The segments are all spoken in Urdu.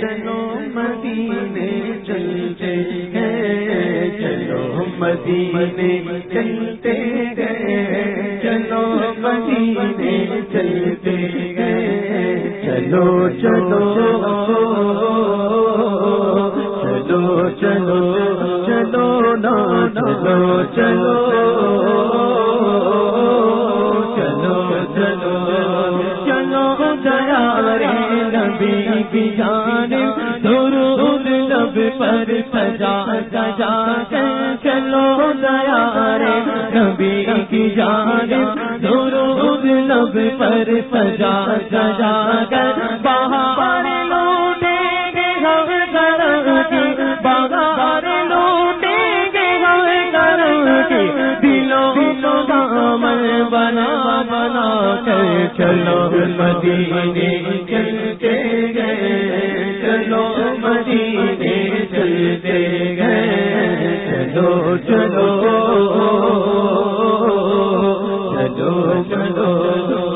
چلو مدینے چلتے ہیں، چلو مدینے چلتے گئے، چلو مدینے چلتے گئے، چلو چلو چلو چلو چلو نا چلو چلو چلو چلو چلو جیا رے نبی کی جانب درود لب پر سجا سجا کر، چلو جیا رے نبی کی جانب درود لب پر سجا سجا کر، بہار لوٹیں گے ہم کرم کی، بہار لوٹیں گے ہم کرم کی، دلوں کو دامن بنا بنا کر، چلو مدینے چلتے گئے، چلو مدینے چلتے گئے، چلو چلو چلو چلو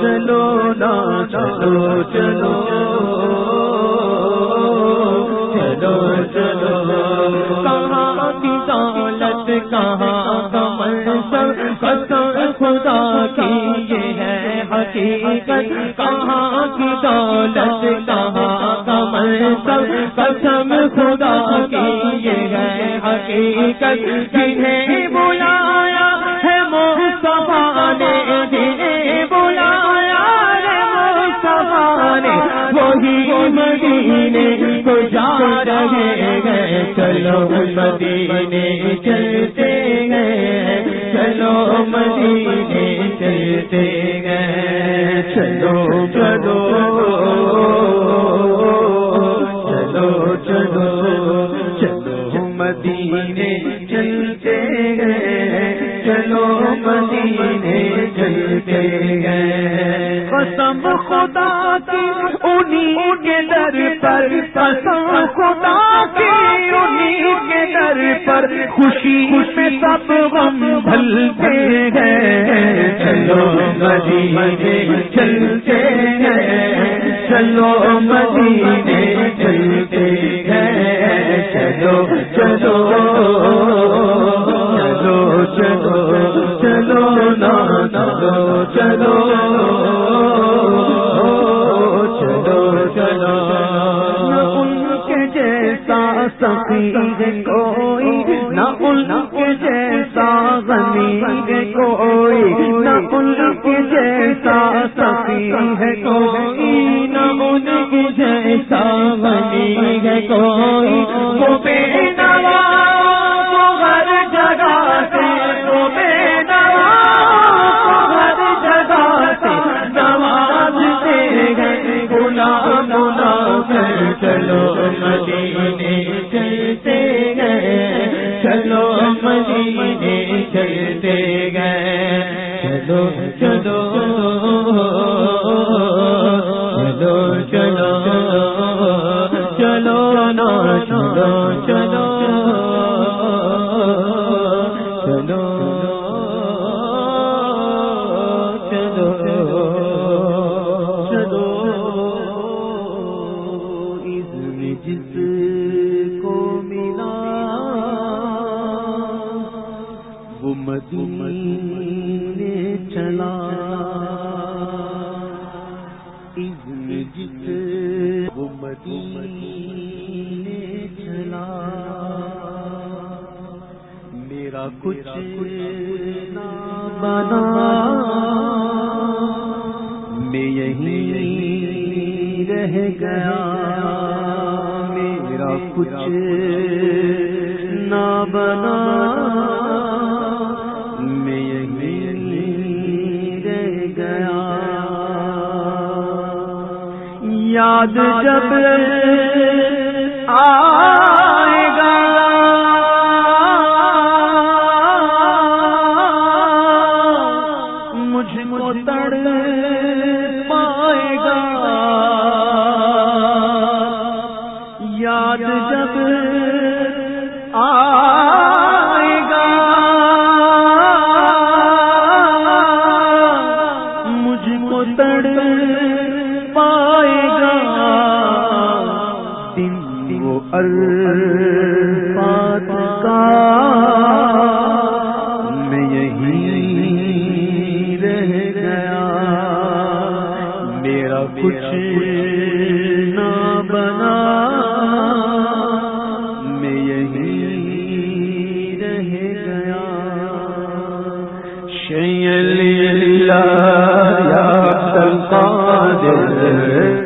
چلو نا چلو چلو چلو چلو، کہاں کی دولت کہاں کا منصب، قسم خدا کی یہ ہے حقیقت، کہاں کی دولت کہاں کا منصب، قسم خدا کی یہ ہے حقیقت، جنہیں بلایا ہے مصطفیٰ نے، جنہیں بلایا ہے مصطفیٰ نے، وہی مدینے کو جا رہے ہیں، چلو مدینے چلتے گئے، چلو مدینے چلتے گئے، چلو چلو چلو چلو چلو مدینے چلتے گئے، چلو مدینے چلتے گئے، قسم خدا کی انہیں کے در پر، قسم خدا کی انہیں کے در پر، خوشی سے سب غم بھلتے ہیں، چلو مدینے چلتے گئے، چلو مدینے چلتے گئے، چلو چلو چلو چلو چلو نا چلو چلو چلو چلو، نہ ان کے جیسا سخی ہے کوئی، نہ ان کے جیسا غنی ہے کوئی، نہ ان کے جیسا سخی ہے کوئی، نہ ان کے جیسا غنی ہے کوئی، وہ بے نوا وہ ہر جگہ سے، وہ بے نوا وہ ہر جگہ سے نوازتے ہیں، بلا بلا کر، چلو مدینے چلتے گئے، چلو مدینے چلتے گئے، چلو چلو چلو چلو چلو نا چلو چلو چلو چلو چلو، اذن جس کو ملا وہ مدینے چلا، اذن جس وہ مدینے چلا، میرا کچھ نہ بنا میں یہیں رہ گیا، میرا کچھ نہ بنا میں یہیں رہ گیا، یاد جب آئے گا مجھ کو تڑ پائے گا، یاد جب آئے گا مجھ کو تڑ پائے گا، دن وہ عرفات کا میں یہیں رہ گیا، میرا کچھ نہ بنا، میں یہیں رہ گیا۔ شیء للہ یا عبد القادر